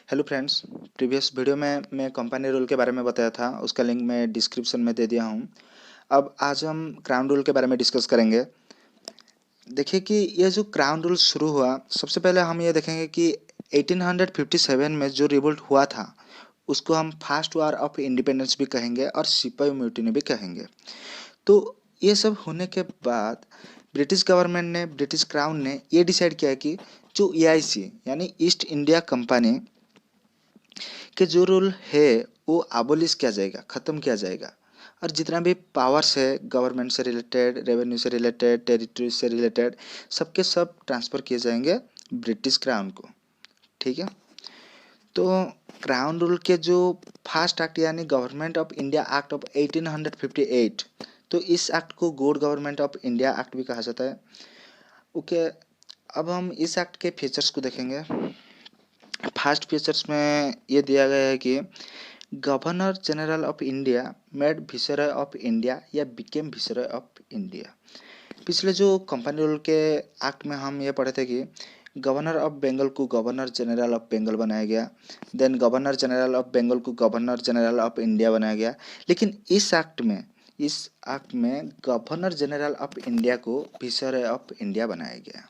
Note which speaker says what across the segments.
Speaker 1: Hello friends. Previous video में मैं company rule के बारे में बताया था, उसका लिंक मैं डिस्क्रिप्शन में दे दिया हूँ। अब आज हम क्राउन रूल के बारे में डिस्कस करेंगे। देखिए कि ये जो क्राउन रूल शुरू हुआ, सबसे पहले हम ये देखेंगे कि 1857 में जो रिवोल्ट हुआ था उसको हम फर्स्ट वार ऑफ इंडिपेंडेंस भी कहेंगे और सिपाही म्यूटिनी भी कहेंगे। तो ये सब होने के बाद ब्रिटिश गवर्नमेंट ने, ब्रिटिश क्राउन ने ये डिसाइड किया कि जो EIC यानी ईस्ट इंडिया कंपनी कि जो रूल है वो अबोलिश किया जाएगा, ख़त्म किया जाएगा। और जितना भी पावर्स है गवर्नमेंट से रिलेटेड, रेवेन्यू से रिलेटेड, टेरिटरी से रिलेटेड, सबके सब ट्रांसफ़र किए जाएंगे ब्रिटिश क्राउन को। ठीक है। तो क्राउन रूल के जो फर्स्ट एक्ट यानी government of India act of 1858, तो इस एक्ट को good government of India act भी कहा जाता है। ओके। अब हम इस एक्ट के फीचर्स को देखेंगे। फर्स्ट फीचर्स में ये दिया गया है कि governor general of India made viceroy of India या बिकेम विसरॉय ऑफ इंडिया। पिछले जो कंपनी रूल के एक्ट में हम ये पढ़े थे कि गवर्नर ऑफ बंगाल को गवर्नर जनरल ऑफ बंगाल बनाया गया, then governor general of Bengal को गवर्नर जनरल ऑफ इंडिया बनाया गया। लेकिन इस एक्ट में गवर्नर जनरल ऑफ इंडिया को विसरॉय ऑफ इंडिया बनाया गया।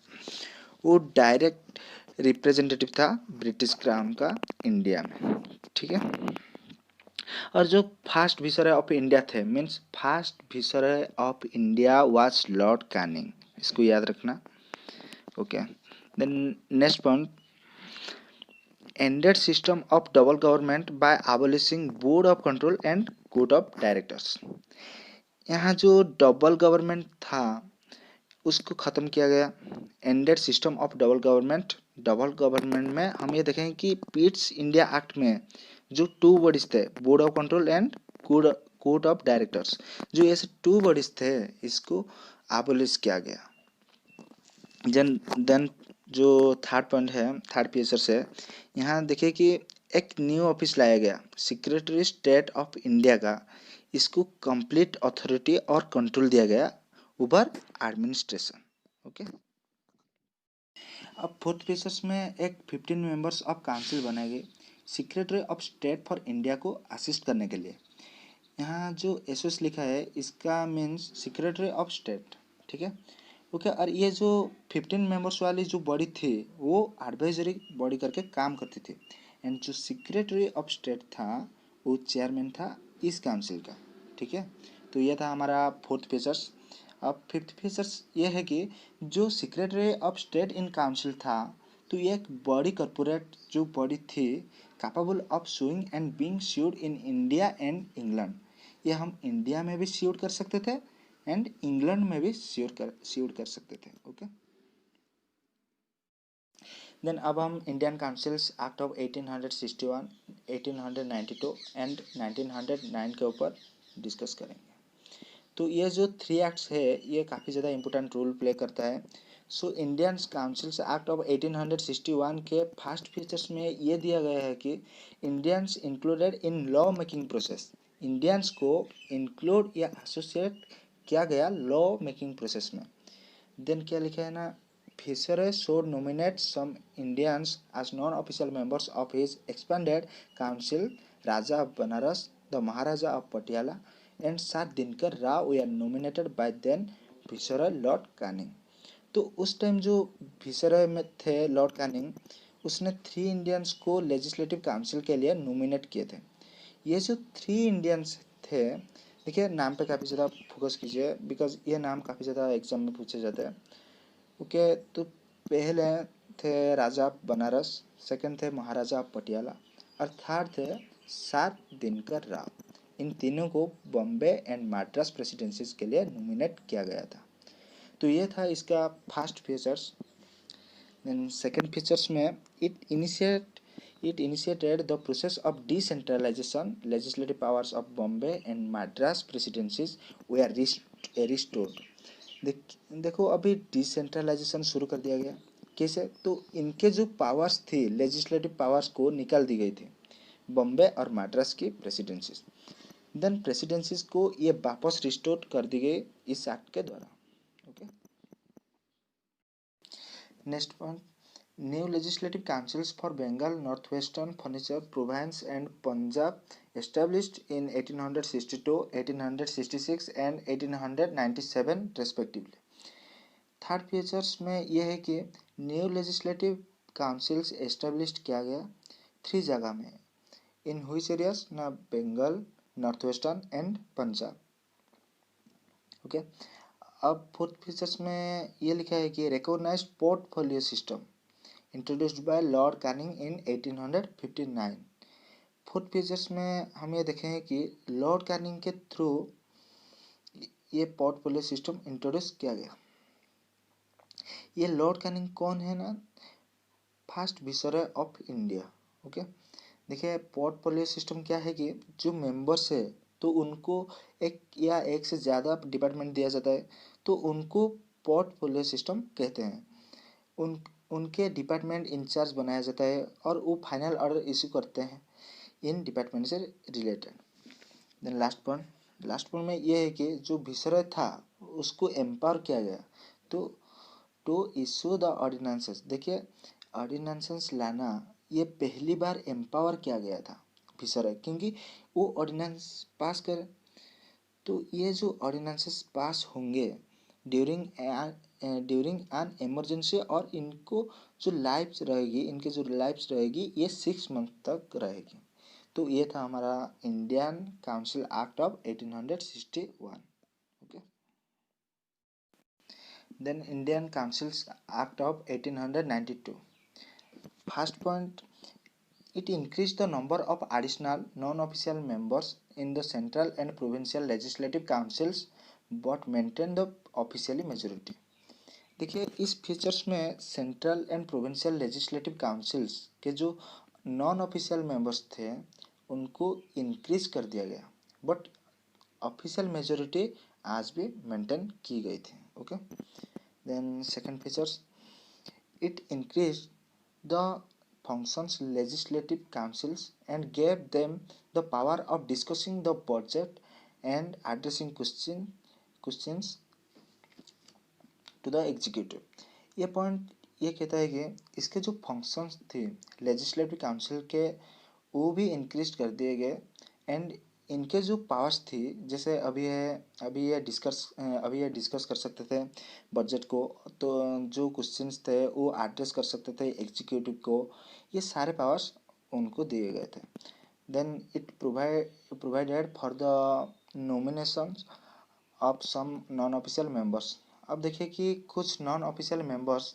Speaker 1: वो डायरेक्ट रिप्रेजेंटेटिव था ब्रिटिश क्राउन का इंडिया में। ठीक है। और जो फर्स्ट विसरॉय ऑफ इंडिया थे, means first viceroy of India was Lord Canning, इसको याद रखना। Okay. Then next point, ended system of double government by abolishing board of control and court of directors. यहाँ जो डबल गवर्नमेंट था उसको ख़त्म किया गया। Ended system of double government में हम ये देखेंगे कि पिट्स इंडिया एक्ट में जो टू बॉडीज थे, board of control and court of directors, जो ऐसे टू बॉडीज थे इसको एबोलिश किया गया। देन जो थर्ड पॉइंट है, थर्ड फीचर से यहाँ देखिए कि एक न्यू ऑफिस लाया गया, सेक्रेटरी स्टेट ऑफ इंडिया का। इसको कंप्लीट अथॉरिटी और कंट्रोल दिया गया ओवर एडमिनिस्ट्रेशन। ओके। अब फोर्थ फीचर्स में एक 15 मेंबर्स ऑफ काउंसिल बनाए गए, secretary of state for India को असिस्ट करने के लिए। यहाँ जो एसोस लिखा है इसका मीन्स सेक्रेटरी ऑफ स्टेट। ठीक है। ओके। और ये जो 15 मेंबर्स वाली जो बॉडी थी वो एडवाइजरी बॉडी करके काम करती थी। एंड जो सेक्रेटरी ऑफ स्टेट था वो चेयरमैन था इस काउंसिल का। ठीक है। तो ये था हमारा फोर्थ फीचर्स। अब फिफ्थ फीचर्स ये है कि जो secretary of state in council था, तो ये एक बड़ी कॉरपोरेट जो बॉडी थी capable of sewing and being sued in India and England. ये हम इंडिया में भी स्यूड कर सकते थे एंड इंग्लैंड में भी स्यूड कर सकते थे। ओके। देन अब हम Indian councils act of 1861, 1892 and 1909 के ऊपर डिस्कस करेंगे। तो ये जो थ्री एक्ट्स है ये काफ़ी ज़्यादा इंपॉर्टेंट रोल प्ले करता है। So Indian councils act of 1861 के फर्स्ट फीचर्स में ये दिया गया है कि Indians included in law making process, Indians को इंक्लूड या एसोसिएट किया गया लॉ मेकिंग प्रोसेस में। देन क्या लिखा है ना, Fisher should nominate some Indians as non-official members of his expanded council. Raja of Banaras, the Maharaja of Patiala, and Sir Dinkar Rao were nominated by then Viceroy Lord Canning. तो उस time जो विसरॉय में थे Lord Canning, उसने 3 Indians को legislative council के लिए nominate किए थे। ये जो 3 इंडियंस थे, देखिए नाम पे काफ़ी ज़्यादा फोकस कीजिए बिकॉज ये नाम काफ़ी ज़्यादा एग्जाम में पूछे जाते हैं। ओके। तो पहले थे राजा बनारस, सेकंड थे महाराजा पटियाला और थर्ड थे सर दिनकर राव। इन तीनों को बॉम्बे एंड मद्रास प्रेसिडेंसीज के लिए नॉमिनेट किया गया था। तो ये था इसका first features. Then second features में it initiated the process of decentralization. Legislative powers of Bombay and Madras presidencies were restored. देखो अभी डिसेंट्रलाइजेशन शुरू कर दिया गया। कैसे? तो इनके जो पावर्स थी, लेजिस्लेटिव पावर्स को निकाल दी गई थी बॉम्बे और मद्रास की प्रेसिडेंसीज। देन प्रेसिडेंसीज को ये वापस रिस्टोर कर दी गई इस एक्ट के द्वारा। Okay. Next point, New legislative councils for Bengal, Northwestern, Furniture, Provence and Punjab established in 1862, 1866 and 1897 respectively. Third features में यह है कि न्यू लेजिस्लेटिव काउंसिल्स एस्टेब्लिश किया गया 3 जगह में, इन हुइच एरियाज ना, Bengal, north western and Punjab. Okay, अब फोर्थ फीचर्स में ये लिखा है कि recognised portfolio system introduced by lord Canning in 1859। Fourth features में हम ये देखें कि लॉर्ड कैनिंग के थ्रू ये पोर्टफोलियो सिस्टम इंट्रोड्यूस किया गया। ये लॉर्ड कैनिंग कौन है ना, first viceroy of India. Okay, देखिए पोर्टफोलियो सिस्टम क्या है कि जो मेंबर्स है तो उनको एक या एक से ज़्यादा डिपार्टमेंट दिया जाता है, तो उनको पोर्टफोलियो सिस्टम कहते हैं। उनके डिपार्टमेंट इंचार्ज बनाया जाता है और वो फाइनल ऑर्डर इशू करते हैं इन डिपार्टमेंट से रिलेटेड। देन लास्ट पॉइंट में ये है कि जो विसरॉय था उसको एम्पावर किया गया टू इशू द ऑर्डिनेंसेस। देखिए ऑर्डिनेंसेस लाना ये पहली एम्पावर एम्पावर किया गया था विसरॉय, क्योंकि वो ऑर्डिनेंस पास करे। तो ये जो ऑर्डिनेंसेस पास होंगे ड्यूरिंग एन इमरजेंसी, और इनको जो लाइफ्स रहेगी, इनके जो लाइफ्स रहेगी ये 6 मंथ तक रहेगी। तो ये था हमारा Indian council act of 1861। Okay, then Indian councils act of 1892। First point, it increased the number of additional non-official members in the central and provincial legislative councils but maintained the officially majority। देखिए इस features में central and provincial legislative councils के जो non official members थे उनको increase कर दिया गया, बट ऑफिशियल मेजोरिटी आज भी मेंटेन की गई थी। Okay, then second features, it increase the functions legislative councils and gave them the power of discussing the budget and addressing questions to the executive। ये पॉइंट ये कहता है कि इसके जो फंक्शंस थे लेजिस्लेटिव काउंसिल के वो भी इंक्रीज कर दिए गए, एंड इनके जो पावर्स थी, जैसे अभी ये डिस्कस कर सकते थे बजट को, तो जो क्वेश्चंस थे वो एड्रेस कर सकते थे एग्जीक्यूटिव को, ये सारे पावर्स उनको दिए गए थे। Then it provided for the nomination of some non official members. अब देखिए कि कुछ नॉन ऑफिशियल मेंबर्स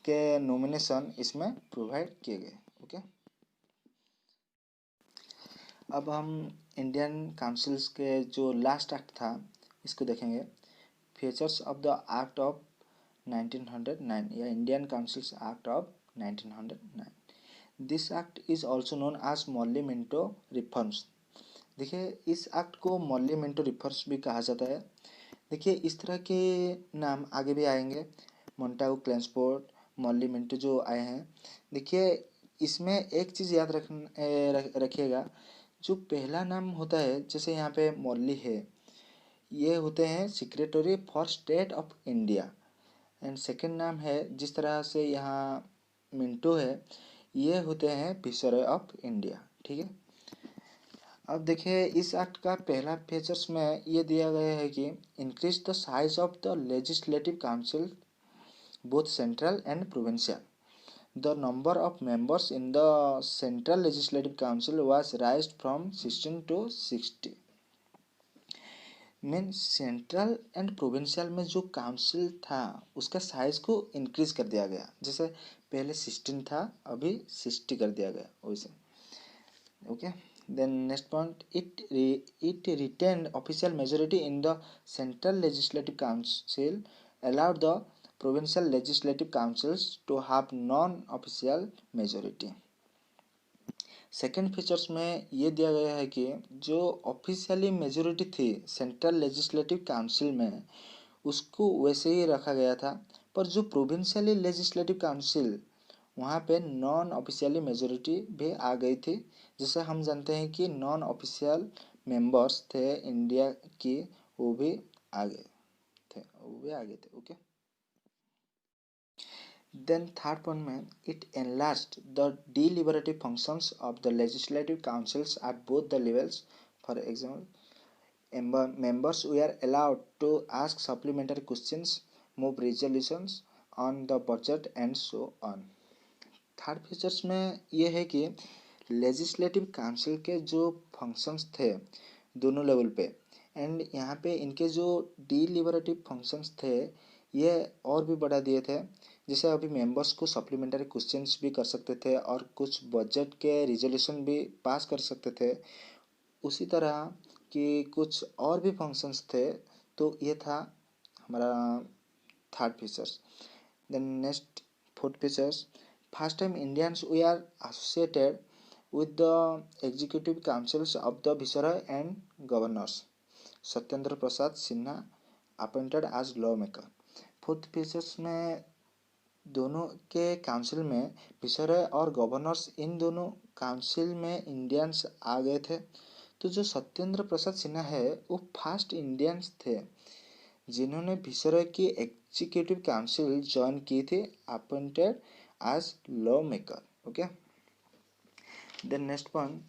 Speaker 1: के नॉमिनेशन इसमें प्रोवाइड किए गए। ओके, अब हम इंडियन काउंसिल्स के जो लास्ट एक्ट था इसको देखेंगे, features of the act of 1909 या Indian councils act of 1909। This act is also known as Morley Minto reforms. देखिए इस एक्ट को मॉर्ली मिंटो रिफॉर्म्स भी कहा जाता है। देखिए इस तरह के नाम आगे भी आएंगे, मोंटागो क्लेंसफोर्ड, मॉर्ली मिंटो जो आए हैं। देखिए इसमें एक चीज़ याद रखिएगा, जो पहला नाम होता है जैसे यहाँ पे मॉर्ली है, ये होते हैं secretary for state of India, and second नाम है जिस तरह से यहाँ मिंटो है, ये होते हैं विसरॉय ऑफ इंडिया। ठीक है, अब देखिए इस एक्ट का पहला फीचर्स में ये दिया गया है कि increase the size of the legislative council both central and provincial. The number of members in the Central Legislative Council was raised from 16 to 60। Mean central and provincial में जो काउंसिल था उसका साइज को इंक्रीज कर दिया गया, जैसे पहले 16 था अभी 60 कर दिया गया वैसे। Okay, then next point, it retained official majority in the central legislative council, allowed the provincial legislative councils to have non-official majority। Second features में ये दिया गया है कि जो ऑफिशियली मेजोरिटी थी सेंट्रल लेजिस्लेटिव काउंसिल में उसको वैसे ही रखा गया था, पर जो प्रोविंशियली लेजिस्लेटिव काउंसिल वहाँ पे नॉन ऑफिशियली मेजोरिटी भी आ गई थी। जैसे हम जानते हैं कि नॉन ऑफिशियल मेंबर्स थे इंडिया की, वो भी आ गए थे। ओके, देन थर्ड पॉइंट में it enlarged the deliberative functions of the legislative councils at both the levels. For example, members were allowed to ask supplementary questions, move resolutions on the budget and so on. Third features में ये है कि legislative council के जो functions थे दोनों level पे, and यहाँ पे इनके जो डिलिबरेटिव फंक्शंस थे ये और भी बढ़ा दिए थे। जैसे अभी मेंबर्स को सप्लीमेंट्री क्वेश्चंस भी कर सकते थे और कुछ बजट के रिजोल्यूशन भी पास कर सकते थे, उसी तरह कि कुछ और भी फंक्शंस थे। तो ये था हमारा third features. Then next fourth features, first time Indians we are associated with the executive councils of the viceroy and governors. Satyendra Prasad Sinha appointed as law maker. Fourth features में दोनों के काउंसिल में विसरॉय और गवर्नर्स, इन दोनों काउंसिल में इंडियंस आ गए थे। तो जो सत्येंद्र प्रसाद सिन्हा है वो फर्स्ट इंडियंस थे जिन्होंने विसरॉय की एग्जीक्यूटिव काउंसिल ज्वाइन की थी, appointed as law maker. Okay, then next point,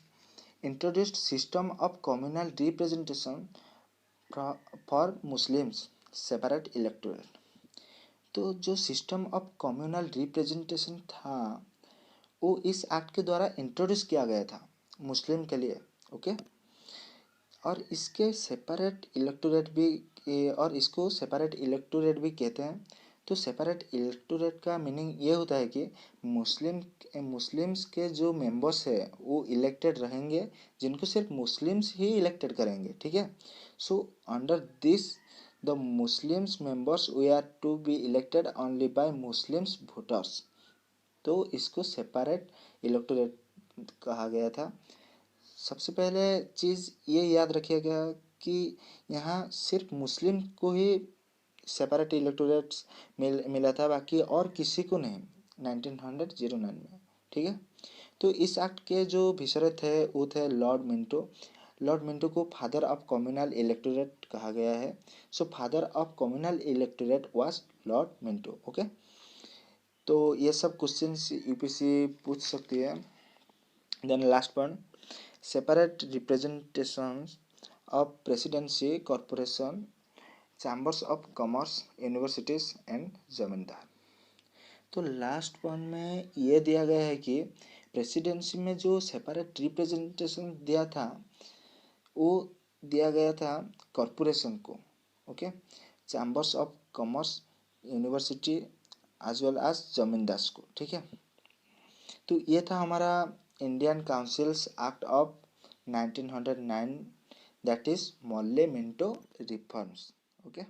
Speaker 1: introduced system of communal representation for Muslims separate electorate. तो जो सिस्टम ऑफ कम्युनल रिप्रेजेंटेशन था वो इस एक्ट के द्वारा इंट्रोड्यूस किया गया था मुस्लिम के लिए। ओके, और इसके सेपरेट इलेक्टोरेट भी, और इसको सेपरेट इलेक्टोरेट भी कहते हैं। तो सेपरेट इलेक्टोरेट का मीनिंग ये होता है कि मुस्लिम्स के जो मेंबर्स है वो इलेक्टेड रहेंगे, जिनको सिर्फ मुस्लिम्स ही इलेक्टेड करेंगे। ठीक है, so under this the Muslims members we are to be elected only by Muslims voters. तो इसको सेपरेट इलेक्टोरेट कहा गया था। सबसे पहले चीज़ ये याद रखिएगा कि यहाँ सिर्फ मुस्लिम को ही सेपरेट इलेक्टोरेट्स मिला था, बाकी और किसी को नहीं 1909 में। ठीक है, तो इस एक्ट के जो विसरय थे वो थे लॉर्ड मिंटो। लॉर्ड मिंटो को फादर ऑफ कम्युनल इलेक्टोरेट कहा गया है। So father of communal electorate was lord Minto. Okay, तो ये सब क्वेश्चंस यूपीसी पूछ सकती है। Then last point, separate representations of presidency, corporation, chambers of commerce, universities and जमींदार। तो लास्ट पॉइंट में ये दिया गया है कि प्रेसिडेंसी में जो सेपरेट रिप्रेजेंटेशन दिया था वो दिया गया था कॉरपोरेशन को। Okay, chambers of commerce, university as well as zamindar को। ठीक है, तो ये था हमारा Indian councils act of 1909, that is Morley Minto reforms. Okay.